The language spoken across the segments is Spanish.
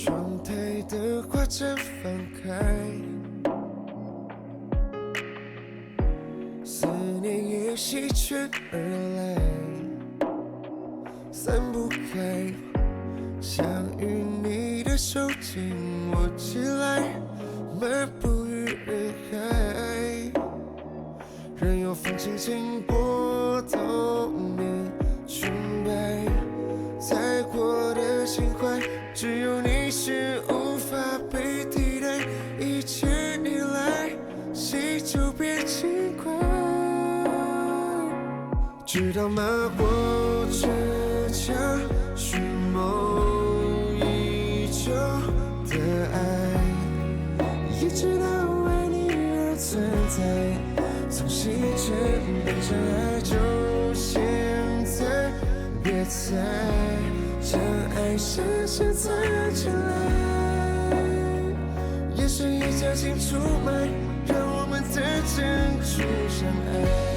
窗台的花绽放开，思念也席卷而来，散不开。想与你的手紧握起来，漫步于人海，任由风轻轻拨动你裙摆，踩过的心怀，只有你是无法被替代，一切你来细就别轻快，知道吗？我倔强寻梦已久的爱，也知道为你而存在，从细针变成爱，就现在，别再将爱深深藏起来，眼神已夹紧出卖，让我们的珍珠相爱。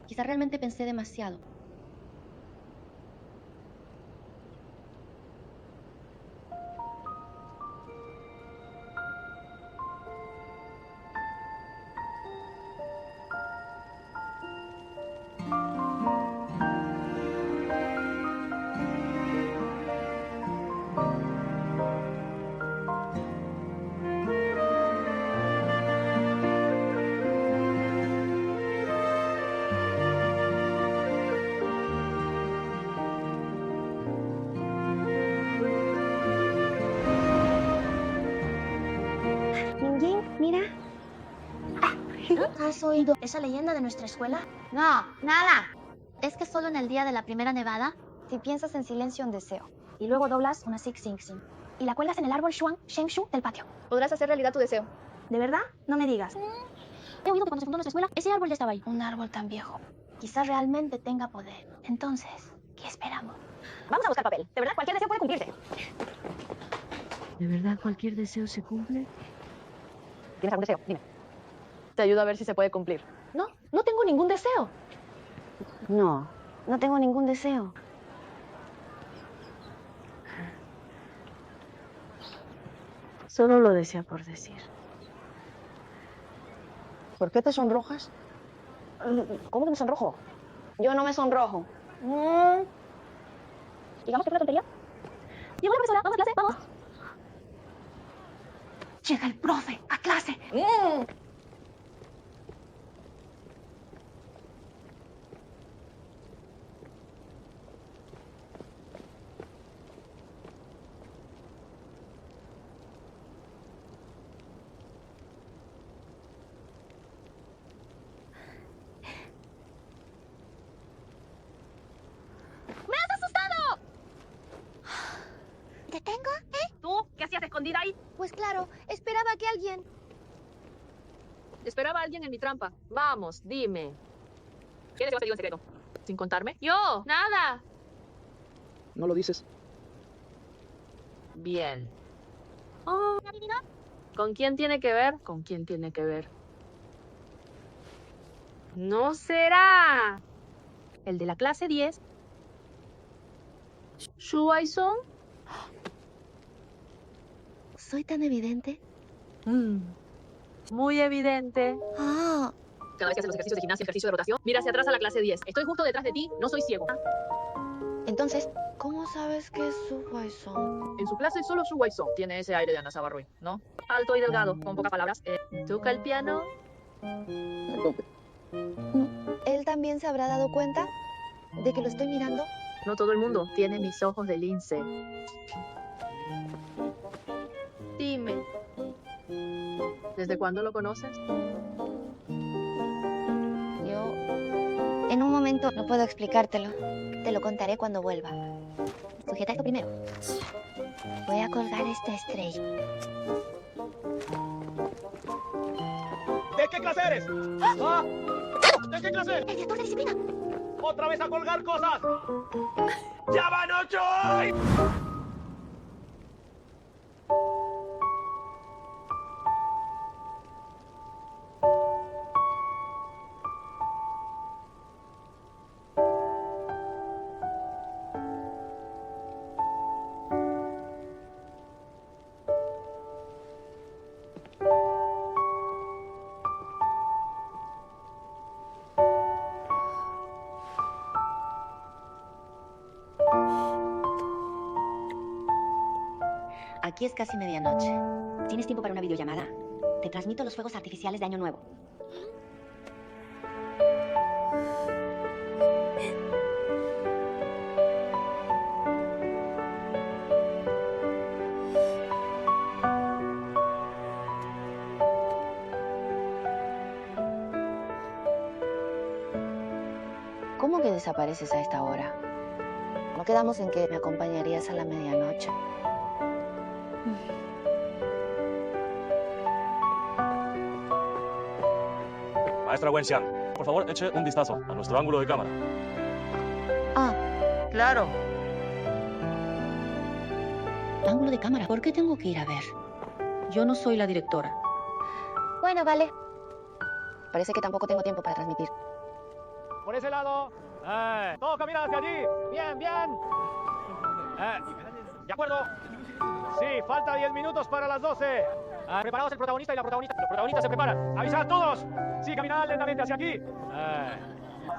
Quizá realmente pensé demasiado. Mingying, mira. ¿Has oído esa leyenda de nuestra escuela? No, nada. Es que solo en el día de la primera nevada, Si piensas en silencio, un deseo. Y luego doblas una Sing Sing Sing. Y la cuelgas en el árbol Shuang Sheng Shu del patio. podrás hacer realidad tu deseo. ¿De verdad? No me digas. He oído que cuando se fundó nuestra escuela, ese árbol ya estaba ahí. Un árbol tan viejo. Quizás realmente tenga poder. Entonces, ¿qué esperamos? Vamos a buscar papel. De verdad, cualquier deseo puede cumplirse. ¿De verdad cualquier deseo se cumple? ¿Tienes algún deseo? Dime. Te ayudo a ver si se puede cumplir. No, no tengo ningún deseo. No, no tengo ningún deseo. Solo lo decía por decir. ¿Por qué te sonrojas? ¿Cómo que me sonrojo? Yo no me sonrojo. Digamos que fue una tontería. Llegó la profesora, vamos a clase, vamos. Llega el profe a clase. ¿Te tengo? ¿Tú? ¿Qué hacías escondida ahí? pues claro, esperaba que alguien... Esperaba a alguien en mi trampa. Vamos, dime. ¿Quién es el que en secreto? ¿Sin contarme? ¡Yo! ¡Nada! ¿No lo dices? Bien. ¿Con quién tiene que ver? ¿Con quién tiene que ver? ¡No será! ¿El de la clase 10? ¿Shu Ai-song? ¿Soy tan evidente? Muy evidente. Ah, Cada vez que haces los ejercicios de gimnasia, ejercicio de rotación, mira hacia atrás a la clase 10. Estoy justo detrás de ti, no soy ciego. entonces, ¿cómo sabes que es su Huaizong? En su clase solo Shu Wai-song tiene ese aire de Ana Sabarrui, ¿no? Alto y delgado, con pocas palabras. ¿Toca el piano? A tope. ¿Él también se habrá dado cuenta de que lo estoy mirando? No todo el mundo tiene mis ojos de lince. Dime, ¿desde cuándo lo conoces? Yo... En un momento no puedo explicártelo. Te lo contaré cuando vuelva. Sujeta esto primero. Voy a colgar esta estrella. ¿De qué clase eres? ¿Ah? ¿De qué clase? El director de disciplina. ¡Otra vez a colgar cosas! ¡Ya van 8 hoy! Aquí es casi medianoche. ¿Tienes tiempo para una videollamada? Te transmito los fuegos artificiales de Año Nuevo. ¿Cómo que desapareces a esta hora? ¿No quedamos en que me acompañarías a la medianoche? Maestra Wenxian, por favor, eche un vistazo a nuestro ángulo de cámara. Ah, Claro. Ángulo de cámara, ¿por qué tengo que ir a ver? Yo no soy la directora. bueno, vale. Parece que tampoco tengo tiempo para transmitir. Por ese lado. Todo camina hacia allí. Bien, bien. ¿De acuerdo? Sí, falta 10 minutos para las 12. Preparados el protagonista y la protagonista. Los protagonistas se preparan. ¡Avisad todos! Sí, caminad lentamente hacia aquí.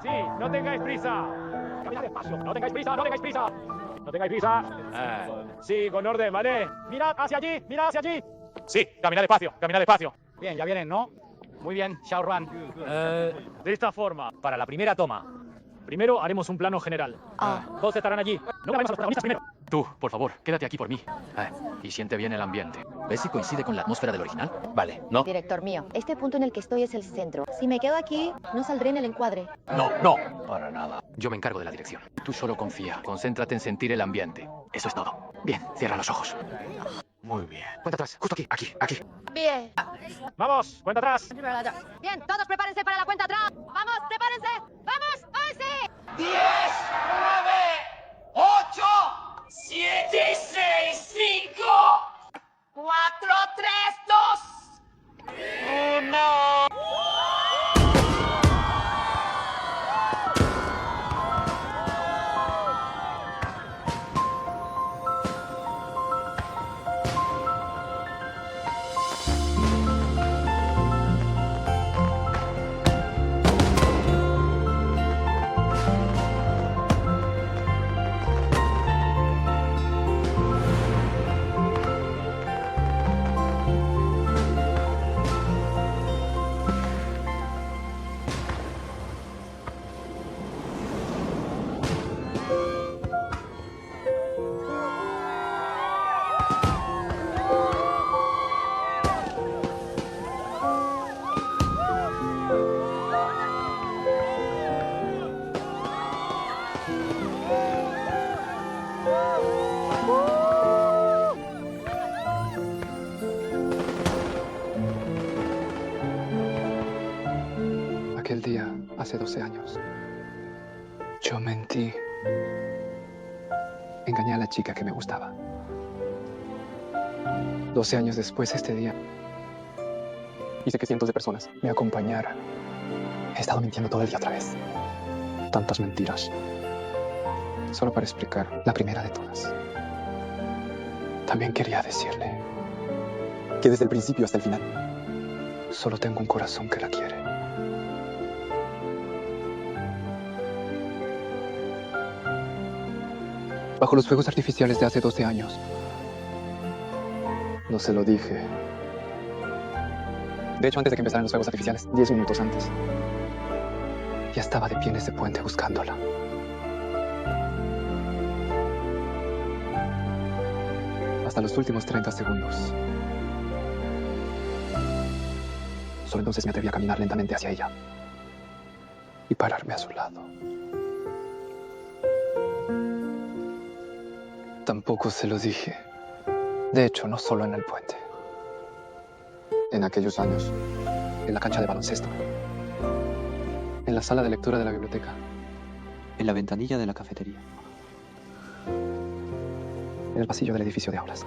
Sí, no tengáis prisa. Caminad despacio. No tengáis prisa, no tengáis prisa. No tengáis prisa. Sí, con orden, ¿vale? Mirad hacia allí, mirad hacia allí. Sí, caminad despacio, caminad despacio. Bien, ya vienen, ¿no? Muy bien, Xiao Ruan. De esta forma, para la primera toma. Primero haremos un plano general. Todos estarán allí. No grabemos a los protagonistas primero. Tú, por favor, quédate aquí por mí. Y siente bien el ambiente. ¿Ves si coincide con la atmósfera del original? Vale, ¿no? Director mío, este punto en el que estoy es el centro. Si me quedo aquí, no saldré en el encuadre. No, no, para nada. Yo me encargo de la dirección. Tú solo confía. Concéntrate en sentir el ambiente. Eso es todo. Bien, cierra los ojos. Muy bien. Cuenta atrás. Justo aquí, aquí, aquí. Bien. Vamos, cuenta atrás. Bien, todos prepárense para la cuenta atrás. Vamos, prepárense. Vamos, 11. 10, 9, 8, 7, 6, 5, 4, 3, 2, 1. Aquel día, hace 12 años, yo mentí. Engañé a la chica que me gustaba. 12 años después, este día, hice que cientos de personas me acompañaran. He estado mintiendo todo el día otra vez. Tantas mentiras. Solo para explicar la primera de todas. También quería decirle que desde el principio hasta el final, solo tengo un corazón que la quiere. Bajo los fuegos artificiales de hace 12 años. No se lo dije. De hecho, antes de que empezaran los fuegos artificiales, 10 minutos antes, ya estaba de pie en ese puente buscándola. Hasta los últimos 30 segundos. Solo entonces me atreví a caminar lentamente hacia ella y pararme a su lado. Tampoco se lo dije. De hecho, no solo en el puente. En aquellos años, en la cancha de baloncesto, en la sala de lectura de la biblioteca, en la ventanilla de la cafetería, en el pasillo del edificio de aulas,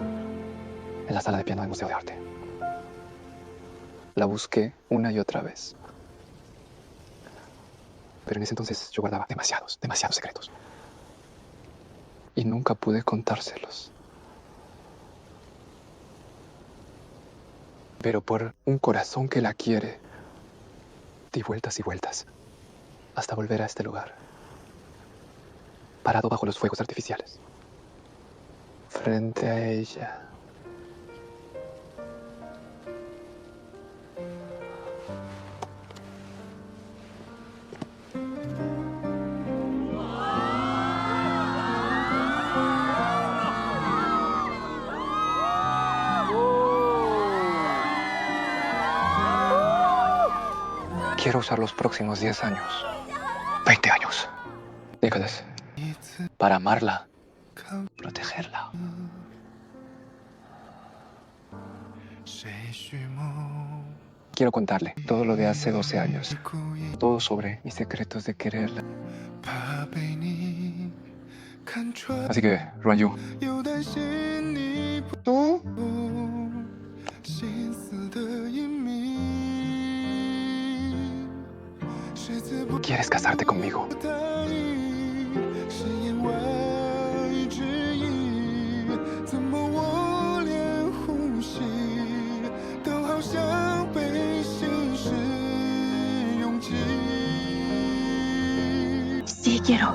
en la sala de piano del Museo de Arte. La busqué una y otra vez. Pero en ese entonces yo guardaba demasiados secretos. Y nunca pude contárselos. Pero por un corazón que la quiere, di vueltas y vueltas hasta volver a este lugar, parado bajo los fuegos artificiales, frente a ella, quiero usar los próximos 10 años, 20 años, décadas, para amarla, protegerla. Quiero contarle todo lo de hace 12 años. Todo sobre mis secretos de quererla. Así que, Ruanyu. ¿Tú? ¿Quieres casarte conmigo? Sí, quiero.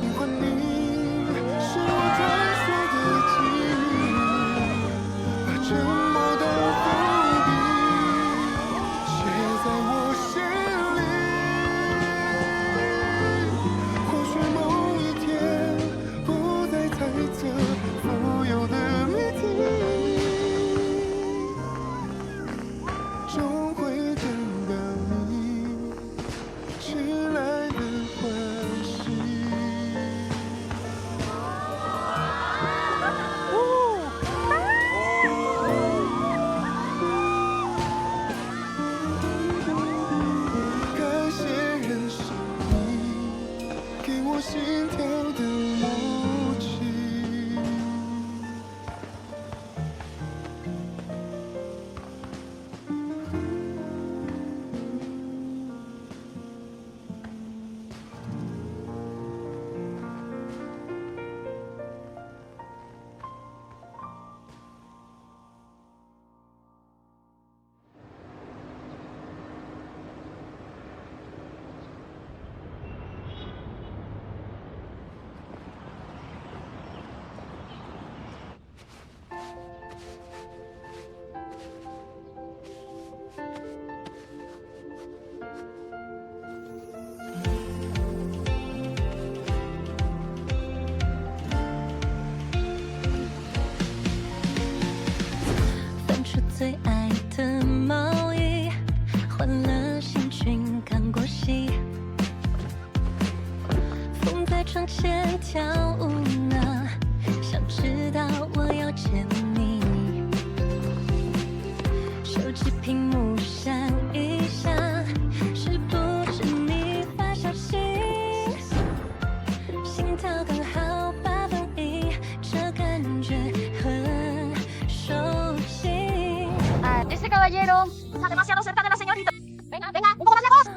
Caballero está demasiado cerca de la señorita. Venga, venga, un poco más lejos.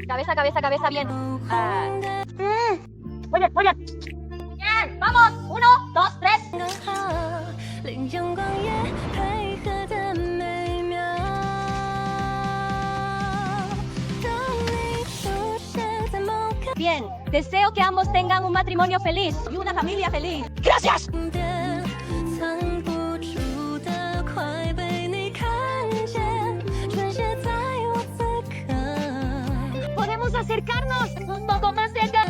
Cabeza, cabeza, cabeza, bien. Muy bien, muy bien. Bien, vamos. 1, 2, 3. Bien, deseo que ambos tengan un matrimonio feliz y una familia feliz. ¡Gracias! Podemos acercarnos un poco más cerca.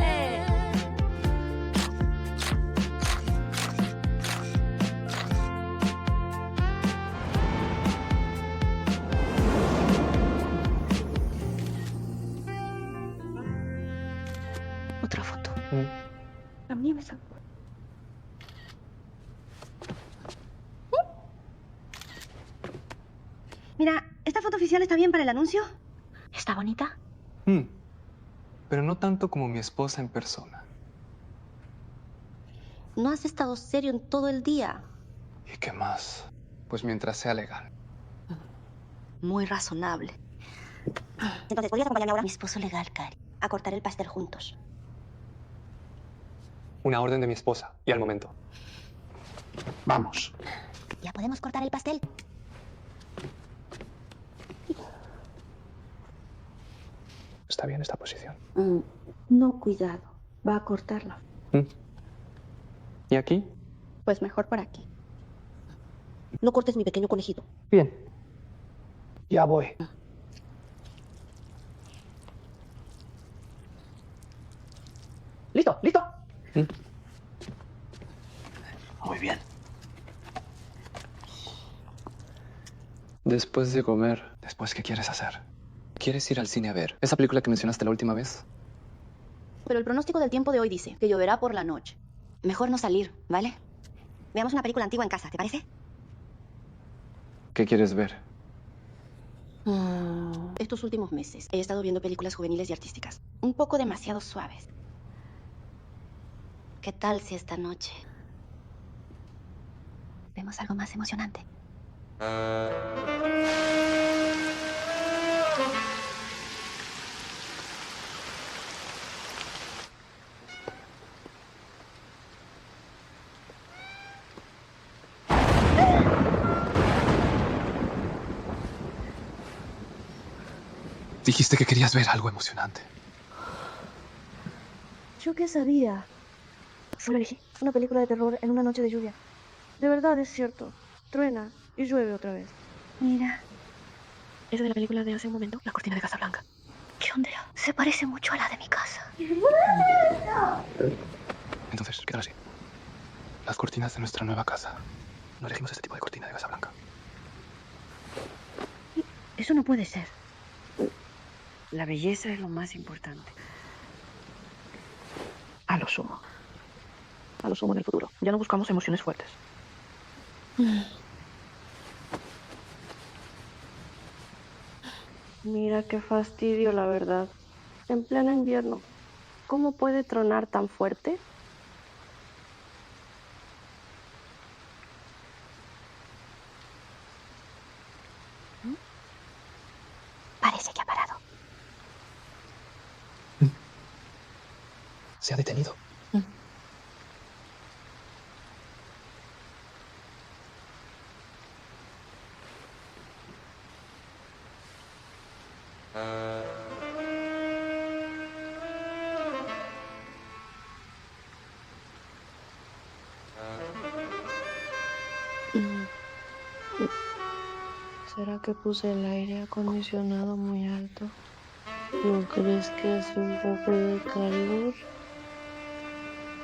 Otra foto. A mí me sacó. Mira, ¿esta foto oficial está bien para el anuncio? ¿Está bonita? Pero no tanto como mi esposa en persona. No has estado serio en todo el día. ¿Y qué más? Pues mientras sea legal. Muy razonable. Entonces, ¿podrías acompañarme ahora? Mi esposo legal, Cari. A cortar el pastel juntos. Una orden de mi esposa. Y al momento. Vamos. ¿Ya podemos cortar el pastel? Está bien esta posición. No, cuidado. Va a cortarlo. ¿Y aquí? Pues mejor por aquí. No cortes mi pequeño conejito. Bien. Ya voy. ¿Listo? ¿Listo? Muy bien. Después de comer, ¿después qué quieres hacer? ¿Quieres ir al cine a ver esa película que mencionaste la última vez? Pero el pronóstico del tiempo de hoy dice que lloverá por la noche. Mejor no salir, ¿vale? Veamos una película antigua en casa, ¿te parece? ¿Qué quieres ver? Estos últimos meses he estado viendo películas juveniles y artísticas. Un poco demasiado suaves. ¿Qué tal si esta noche vemos algo más emocionante? Dijiste que querías ver algo emocionante. ¿Yo qué sabía? Solo elegí una película de terror en una noche de lluvia. De verdad es cierto. Truena y llueve otra vez. Mira, Esa de la película de hace un momento, La cortina de Casablanca. ¿qué onda? Se parece mucho a la de mi casa. Entonces, quédalo así. Las cortinas de nuestra nueva casa. No elegimos este tipo de cortina de Casablanca. Eso no puede ser. La belleza es lo más importante. A lo sumo. A lo sumo en el futuro. Ya no buscamos emociones fuertes. Mira qué fastidio, la verdad. En pleno invierno. ¿Cómo puede tronar tan fuerte? Parece que ha parado. Se ha detenido. ¿Será que puse el aire acondicionado muy alto? ¿No crees que hace un poco de calor?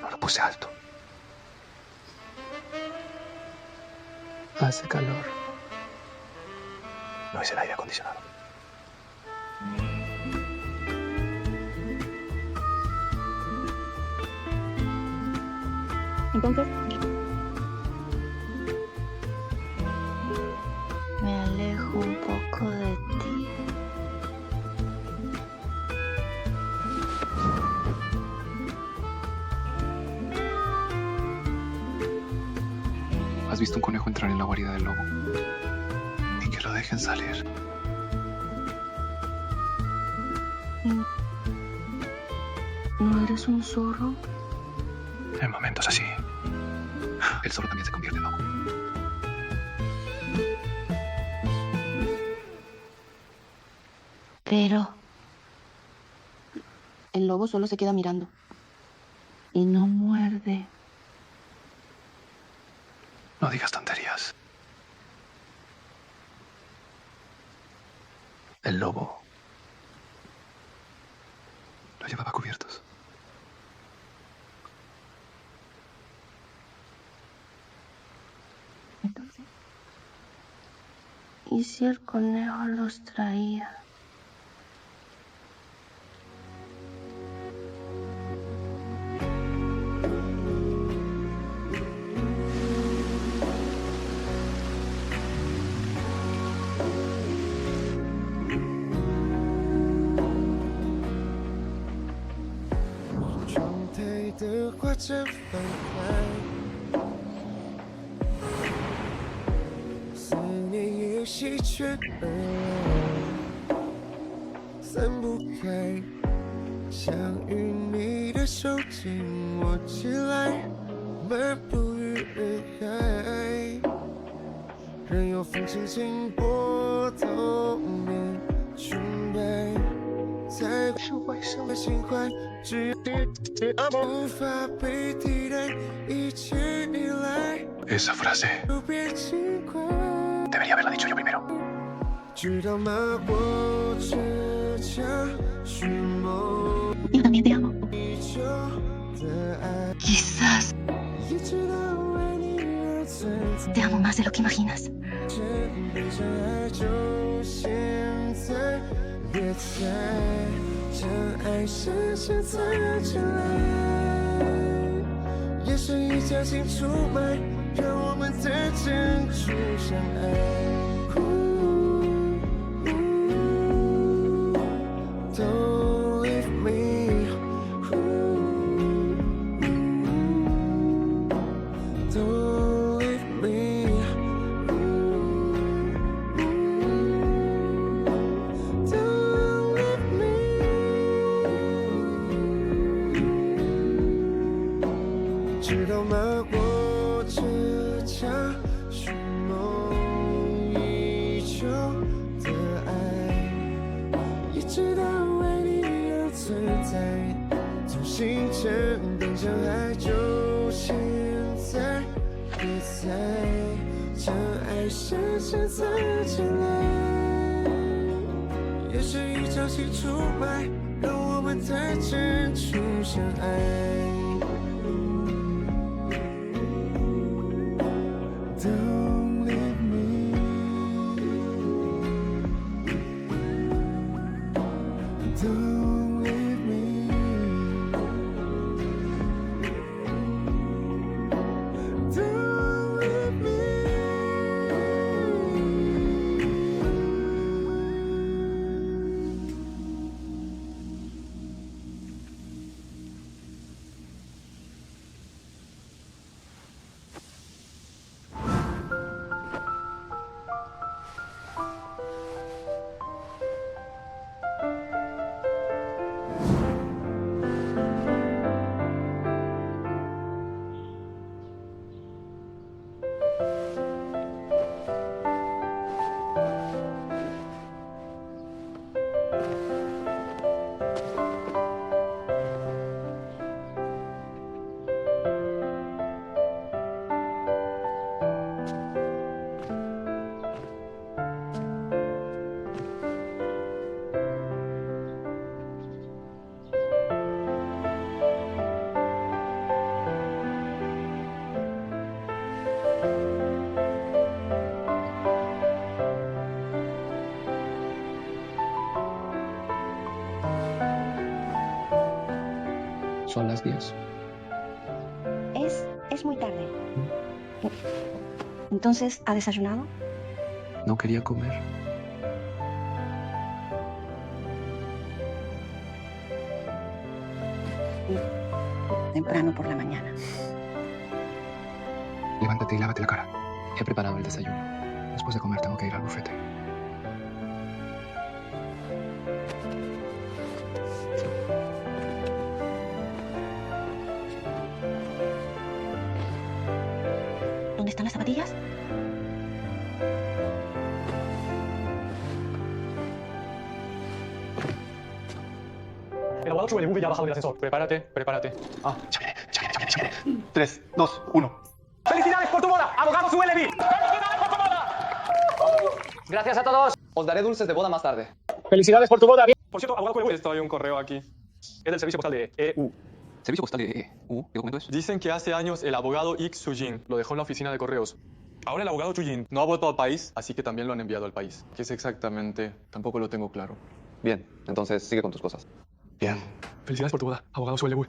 No lo puse alto. Hace calor. No es el aire acondicionado. Entonces, Me alejo un poco de ti. ¿Has visto un conejo entrar en la guarida del lobo? Y que lo dejen salir. ¿no eres un zorro? En momentos así, el zorro también se convierte en lobo. Pero El lobo solo se queda mirando. y no muerde. No digas tonterías. El lobo lo llevaba cubiertos. Entonces, ¿y si el conejo los traía?的花绽放开，思念也席卷而来，散不开，想与你的手紧握起来，漫步于人海，任由风轻轻拨动你裙摆，在心怀，只无法被替代，一切依赖。 Esa frase debería haberla dicho yo primero. 知道吗？我只想寻梦 Yo también te amo. 已久的爱， Quizás 一直都为你而存在。 te amo más de lo que imaginas. 真的真爱就现在，别在真爱深陷在前来，也是一觉醒出卖，让我们的真初相爱。Don't leave me. Don't leave me. Don't leave me. 知道吗？我这场寻梦已久的爱，一直都为你而存在，从星辰变成海，就现在，别再将爱深陷在前来，也是一场戏出卖，让我们在真处相爱。Don't leave me. Don't leave me. Don't leave me. son las 10. Es muy tarde. Entonces, ¿ha desayunado? No quería comer. Temprano por la mañana. Levántate y lávate la cara. He preparado el desayuno. Después de comer tengo que ir al bufete. ¿Dónde están las zapatillas? El abogado Chubelebube ya ha bajado del ascensor. Prepárate, prepárate. Ah, ya viene. 3, 2, 1. ¡Felicidades por tu boda, abogado Chubelebi! ¡Felicidades por tu boda! Gracias a todos. Os daré dulces de boda más tarde. ¡Felicidades por tu boda! Por cierto, abogado Chubelebi, esto hay un correo aquí. Es del servicio postal de EU. ¿Servicio postal de EU? ¿Qué documento es? Dicen que hace años el abogado Ik Sujin lo dejó en la oficina de correos. Ahora el abogado Chujin no ha vuelto al país, así que también lo han enviado al país. ¿Qué es exactamente? Tampoco lo tengo claro. Bien, entonces sigue con tus cosas. Bien. Felicidades por tu boda, abogado Chubelebui.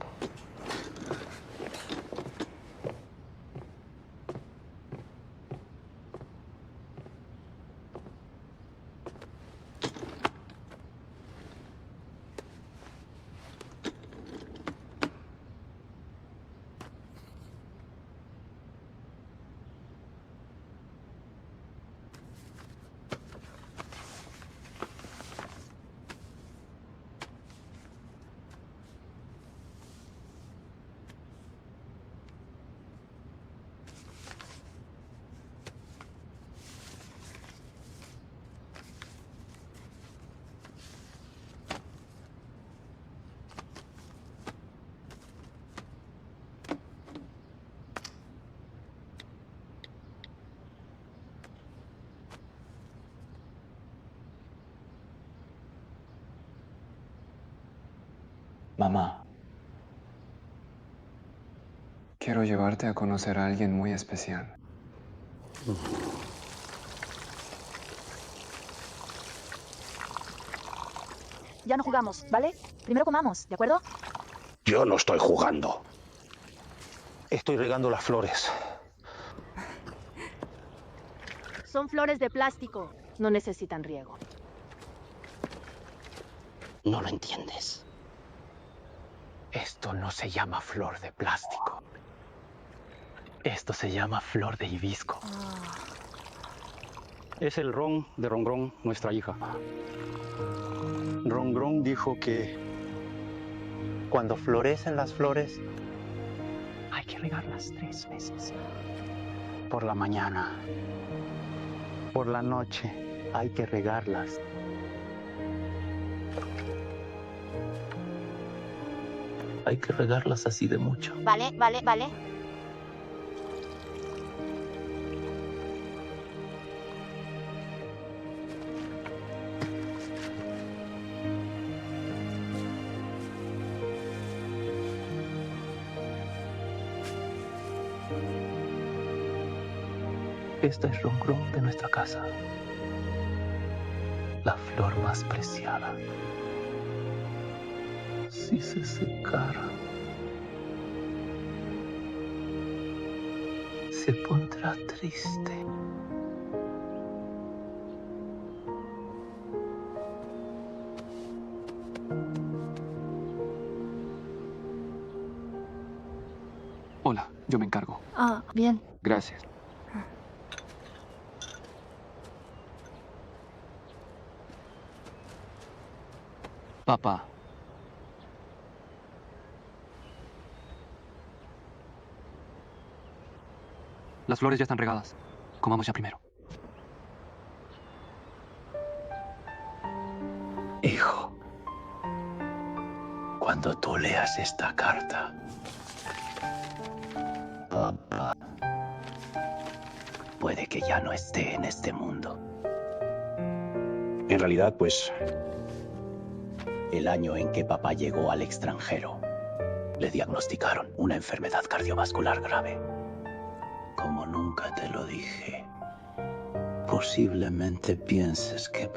Mamá, quiero llevarte a conocer a alguien muy especial. Ya no jugamos, ¿vale? Primero comamos, ¿de acuerdo? Yo no estoy jugando. Estoy regando las flores. Son flores de plástico. No necesitan riego. No lo entiendes. Esto no se llama flor de plástico. Esto se llama flor de hibisco. Es el ron de Rongrón, nuestra hija. Rongrón dijo que cuando florecen las flores hay que regarlas 3 veces. Por la mañana, por la noche, hay que regarlas. Hay que regarlas así de mucho. Vale, vale, vale. Esta es Rongrón de nuestra casa. La flor más preciada. Si se secara, se pondrá triste. Hola, yo me encargo. Ah, bien. Gracias. Papá. Las flores ya están regadas. Comamos ya primero. Hijo, cuando tú leas esta carta, papá puede que ya no esté en este mundo. En realidad, pues, el año en que papá llegó al extranjero, le diagnosticaron una enfermedad cardiovascular grave. Como nunca te lo dije, posiblemente pienses que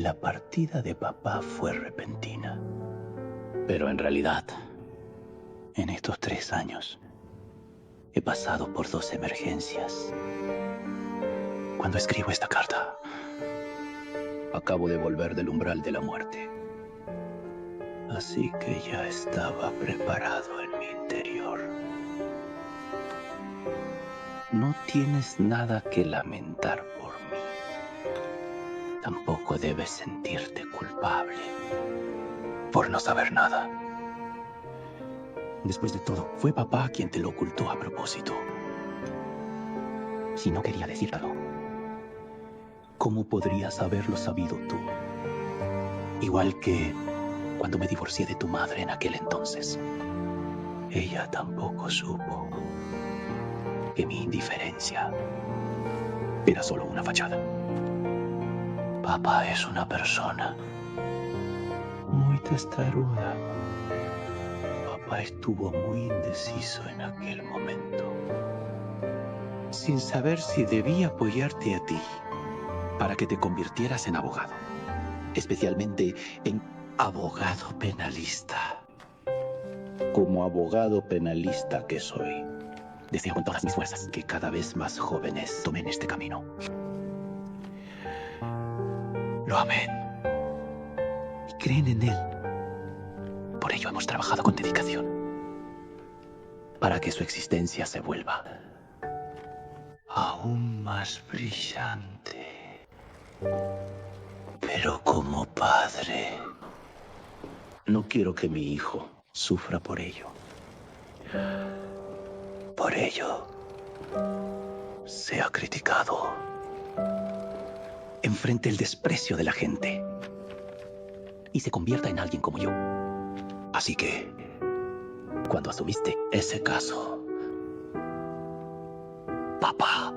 la partida de papá fue repentina. Pero en realidad, en estos 3 años, he pasado por 2 emergencias. Cuando escribo esta carta, acabo de volver del umbral de la muerte. Así que ya estaba preparado en mi interior. No tienes nada que lamentar por mí. Tampoco debes sentirte culpable por no saber nada. Después de todo, fue papá quien te lo ocultó a propósito. Si no quería decírtelo, ¿cómo podrías haberlo sabido tú? Igual que cuando me divorcié de tu madre en aquel entonces. Ella tampoco supo que mi indiferencia era solo una fachada. Papá es una persona muy testaruda. Papá estuvo muy indeciso en aquel momento, sin saber si debía apoyarte a ti para que te convirtieras en abogado, especialmente en abogado penalista. Como abogado penalista que soy, deseo con todas mis fuerzas que cada vez más jóvenes tomen este camino. Lo amen y creen en él. Por ello hemos trabajado con dedicación, para que su existencia se vuelva aún más brillante. Pero como padre, no quiero que mi hijo sufra por ello. Por ello, sea criticado, enfrente el desprecio de la gente y se convierta en alguien como yo. Así que, cuando asumiste ese caso, papá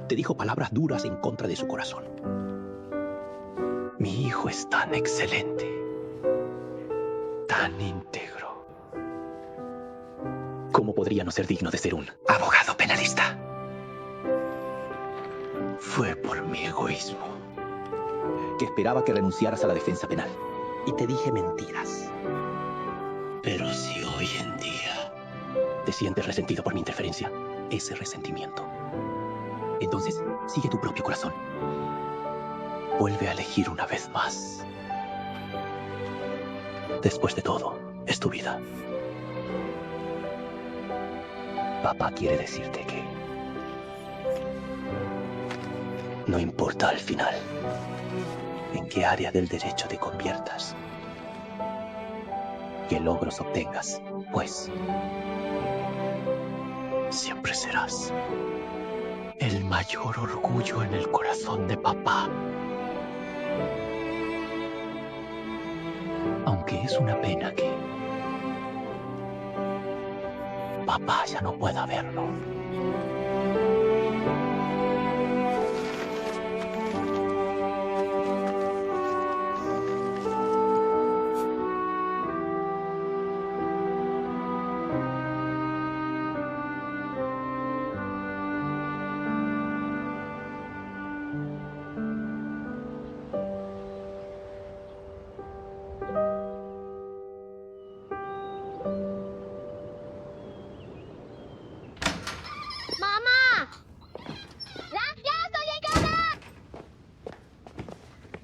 te dijo palabras duras en contra de su corazón. Mi hijo es tan excelente, tan íntegro. ¿Cómo podría no ser digno de ser un abogado penalista? Fue por mi egoísmo que esperaba que renunciaras a la defensa penal. Y te dije mentiras. Pero si hoy en día te sientes resentido por mi interferencia, ese resentimiento, entonces sigue tu propio corazón. Vuelve a elegir una vez más. Después de todo, es tu vida. Papá quiere decirte que no importa al final en qué área del derecho te conviertas, qué logros obtengas, pues siempre serás el mayor orgullo en el corazón de papá. Aunque es una pena que papá ya no pueda verlo.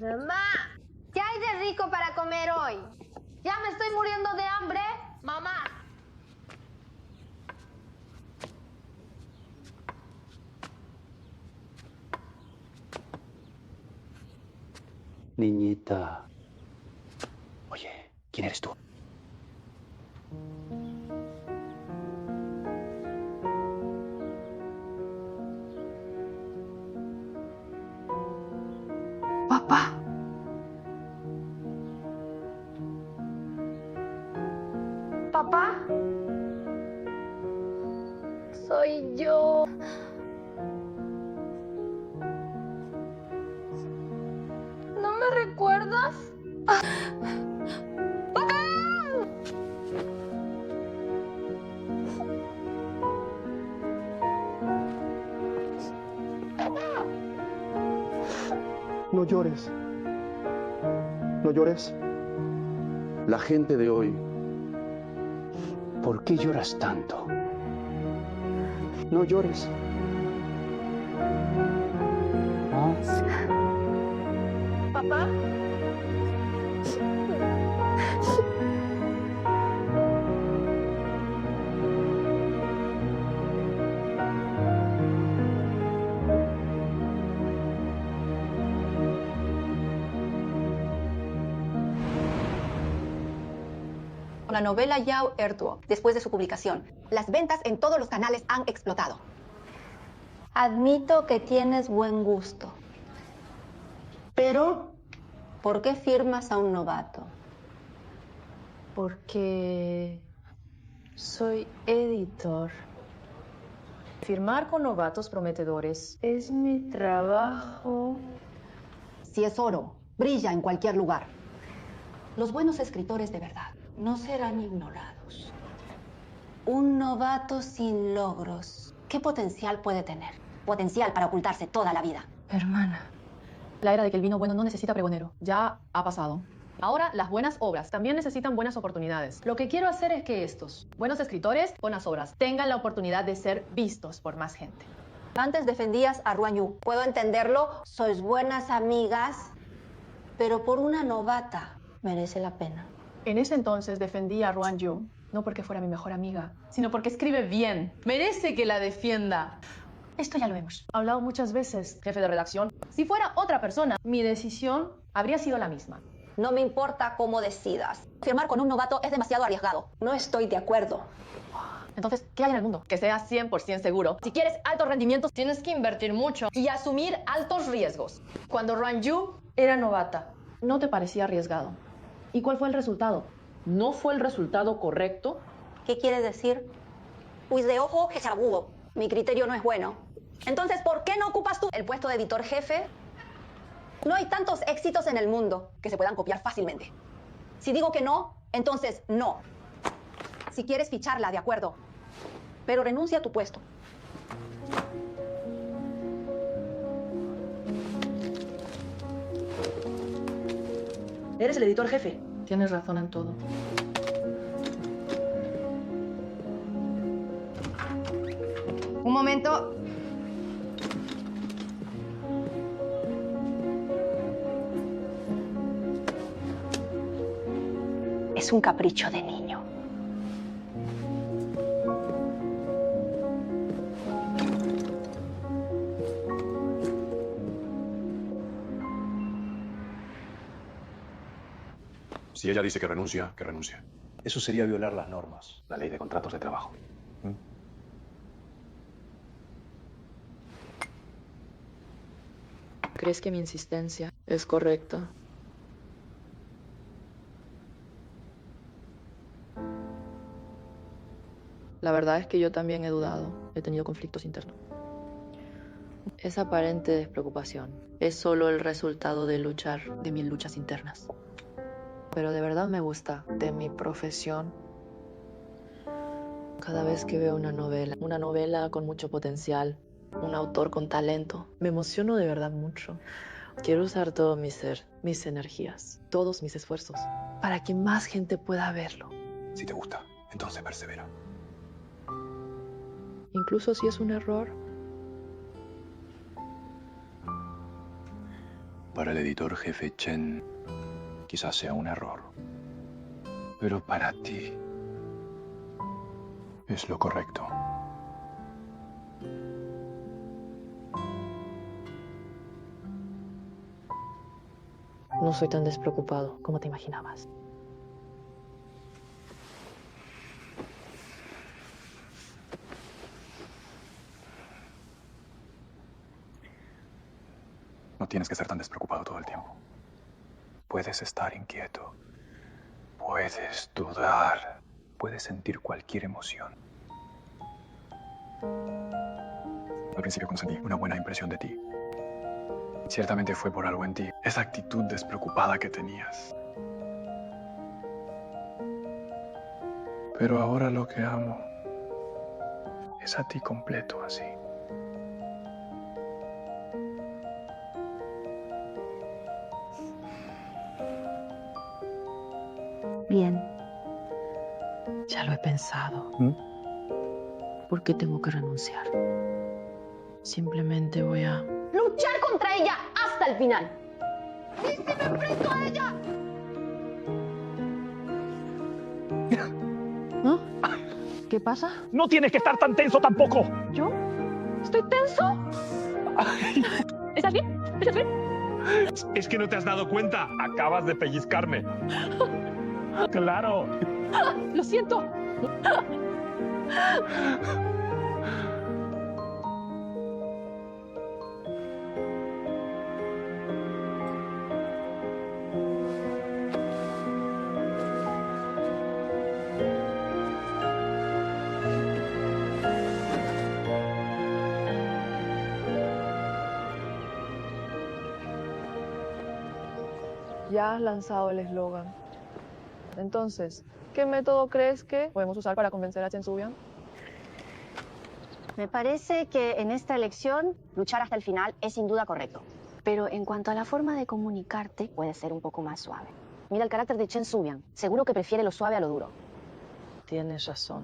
Mamá, ¿qué hay de rico para comer hoy? Ya me estoy muriendo de hambre. Mamá. Niñita. Oye, ¿quién eres tú? Papá. Papá. Soy yo. ¿No me recuerdas? No llores. No llores. La gente de hoy. ¿Por qué lloras tanto? No llores. Papá. La novela Yao Ertuo, después de su publicación. Las ventas en todos los canales han explotado. Admito que tienes buen gusto. Pero, ¿por qué firmas a un novato? porque soy editor. Firmar con novatos prometedores es mi trabajo. Si es oro, brilla en cualquier lugar. Los buenos escritores de verdad no serán ignorados. Un novato sin logros, ¿qué potencial puede tener? Potencial para ocultarse toda la vida. Hermana, la era de que el vino bueno no necesita pregonero. Ya ha pasado. Ahora, las buenas obras también necesitan buenas oportunidades. Lo que quiero hacer es que estos buenos escritores, buenas obras, tengan la oportunidad de ser vistos por más gente. Antes defendías a Ruan Yu. Puedo entenderlo, sois buenas amigas, pero por una novata merece la pena. En ese entonces defendí a Ruan Yu, no porque fuera mi mejor amiga, sino porque escribe bien. Merece que la defienda. Esto ya lo hemos hablado muchas veces, jefe de redacción. Si fuera otra persona, mi decisión habría sido la misma. No me importa cómo decidas. Firmar con un novato es demasiado arriesgado. No estoy de acuerdo. Entonces, ¿qué hay en el mundo? Que sea 100% seguro. Si quieres altos rendimientos, tienes que invertir mucho y asumir altos riesgos. Cuando Ruan Yu era novata, ¿no te parecía arriesgado? ¿Y cuál fue el resultado? ¿No fue el resultado correcto? ¿Qué quiere decir? Pues de ojo que chabugo. Mi criterio no es bueno. Entonces, ¿por qué no ocupas tú el puesto de editor jefe? No hay tantos éxitos en el mundo que se puedan copiar fácilmente. Si digo que no, entonces no. Si quieres ficharla, de acuerdo. Pero renuncia a tu puesto. Eres el editor jefe. Tienes razón en todo. Un momento. Es un capricho de niño. Si ella dice que renuncia, que renuncie. Eso sería violar las normas. La ley de contratos de trabajo. ¿Crees que mi insistencia es correcta? La verdad es que yo también he dudado. He tenido conflictos internos. Esa aparente despreocupación es solo el resultado de luchar de mis luchas internas. Pero de verdad me gusta de mi profesión. Cada vez que veo una novela con mucho potencial, un autor con talento, me emociono de verdad mucho. Quiero usar todo mi ser, mis energías, todos mis esfuerzos, para que más gente pueda verlo. Si te gusta, entonces persevera. Incluso si es un error. Para el editor jefe Chen, quizás sea un error. Pero para ti es lo correcto. No soy tan despreocupado como te imaginabas. No tienes que ser tan despreocupado todo el tiempo. Puedes estar inquieto. Puedes dudar. Puedes sentir cualquier emoción. Al principio conseguí una buena impresión de ti. Ciertamente fue por algo en ti. Esa actitud despreocupada que tenías. Pero ahora lo que amo es a ti completo así. Bien. Ya lo he pensado. ¿Por qué tengo que renunciar? Simplemente voy a... Luchar contra ella hasta el final. ¡Y si me enfrento a ella! ¿No? ¿Qué pasa? No tienes que estar tan tenso tampoco. ¿Yo? ¿Estoy tenso? ¿Estás bien? ¿Estás bien? Es que no te has dado cuenta. Acabas de pellizcarme. Claro. Lo siento. Ya has lanzado el eslogan. Entonces, ¿qué método crees que podemos usar para convencer a Chen Su-bian? Me parece que en esta elección luchar hasta el final es sin duda correcto. Pero en cuanto a la forma de comunicarte, puede ser un poco más suave. Mira el carácter de Chen Su-bian. Seguro que prefiere lo suave a lo duro. Tienes razón.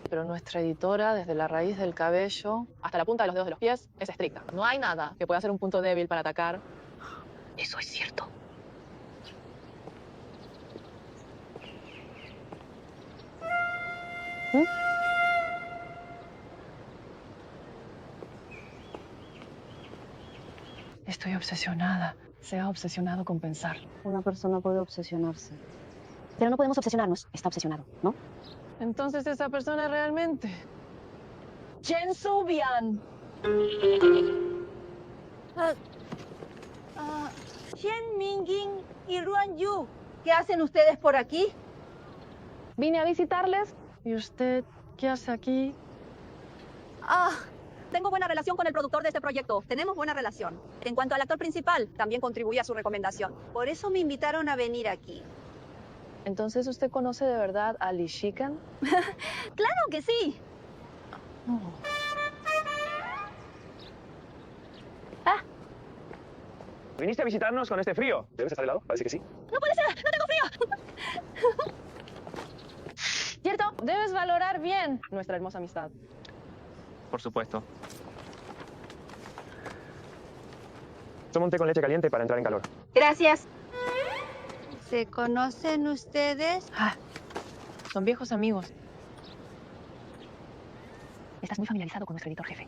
Pero nuestra editora, desde la raíz del cabello hasta la punta de los dedos de los pies, es estricta. No hay nada que pueda ser un punto débil para atacar. Eso es cierto. Estoy obsesionada. Se ha obsesionado con pensar. Una persona puede obsesionarse. Pero no podemos obsesionarnos. Está obsesionado, ¿no? Entonces esa persona realmente... Chen Su-bian. Chen Mingying y Ruan Yu, ¿qué hacen ustedes por aquí? Vine a visitarles. ¿Y usted qué hace aquí? Tengo buena relación con el productor de este proyecto. Tenemos buena relación. En cuanto al actor principal, también contribuye a su recomendación. Por eso me invitaron a venir aquí. Entonces, ¿usted conoce de verdad a Li Shikan? ¡Claro que sí! ¿Viniste a visitarnos con este frío? ¿Debes estar helado? Parece que sí. ¡No puede ser! ¡No tengo frío! ¿Cierto? Debes valorar bien nuestra hermosa amistad. Por supuesto. Toma un té con leche caliente para entrar en calor. Gracias. ¿Se conocen ustedes? Son viejos amigos. Estás muy familiarizado con nuestro editor jefe.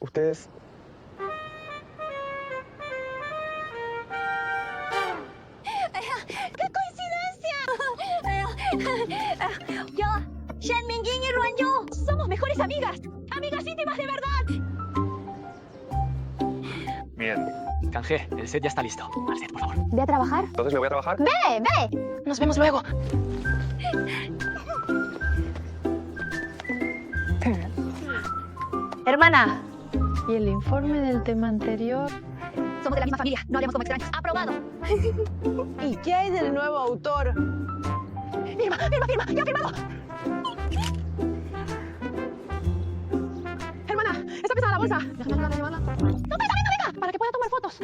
Ustedes... ¡Qué coincidencia! Yo, Shen Mingying y Ruan Yu, somos mejores amigas. Amigas íntimas de verdad. Bien. Canje, el set ya está listo. Al set, por favor. ¿Ve a trabajar? Entonces me voy a trabajar. ¡Ve, ve! Nos vemos luego. Hermana. ¿Y el informe del tema anterior? Somos de la misma familia, no hablemos como extraños. ¡Aprobado! ¿Y qué hay del nuevo autor? ¡Firma, firma, firma! ¡Ya firmado! Hermana, está pesada la bolsa. Déjame ayudarle a llevarla. ¡No pesa! ¡Venga, venga! Para que pueda tomar fotos.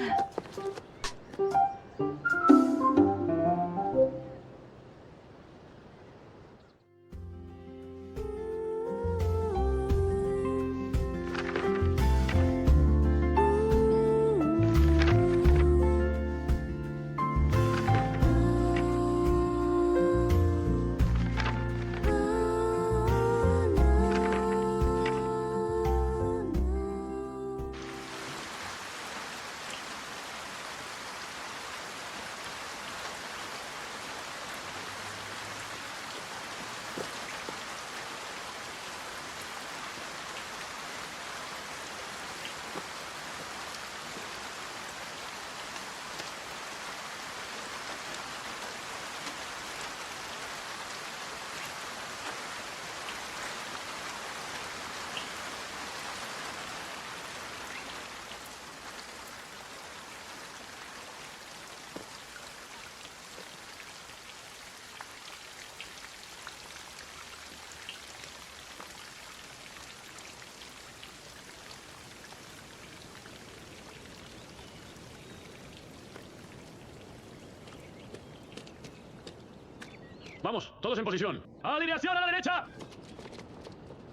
Vamos, todos en posición. Alineación a la derecha.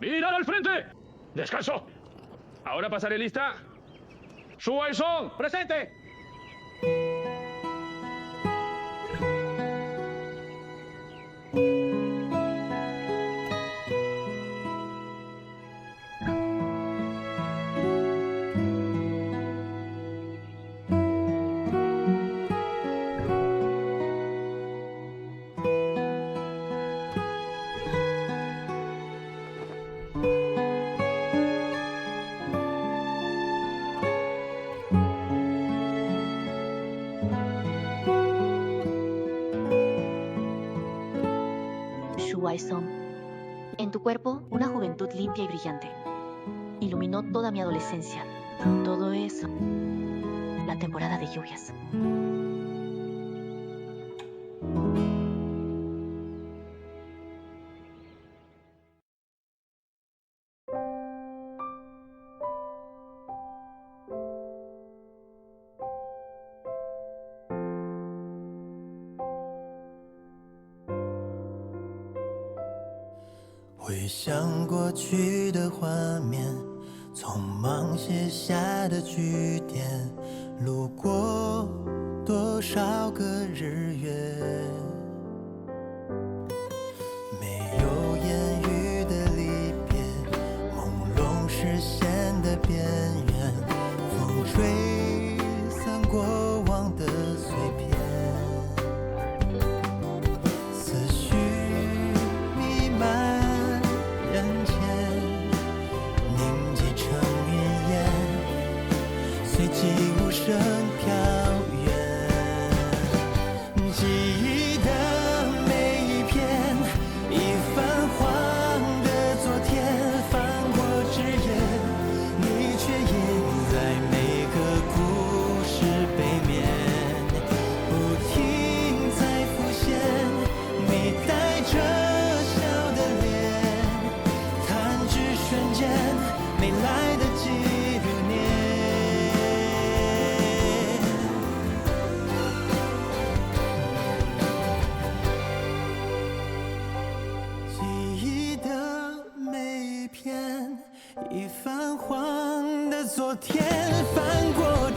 Mirar al frente. Descanso. Ahora pasaré lista. Suba el son. Presente. Song. En tu cuerpo, una juventud limpia y brillante. Iluminó toda mi adolescencia. Todo eso. La temporada de lluvias.回想过去的画面，匆忙写下的句点，路过多少个日月，没有言语的离别，朦胧视线的边缘，风吹散过往的碎片。无声飘远，记已泛黄的昨天，翻过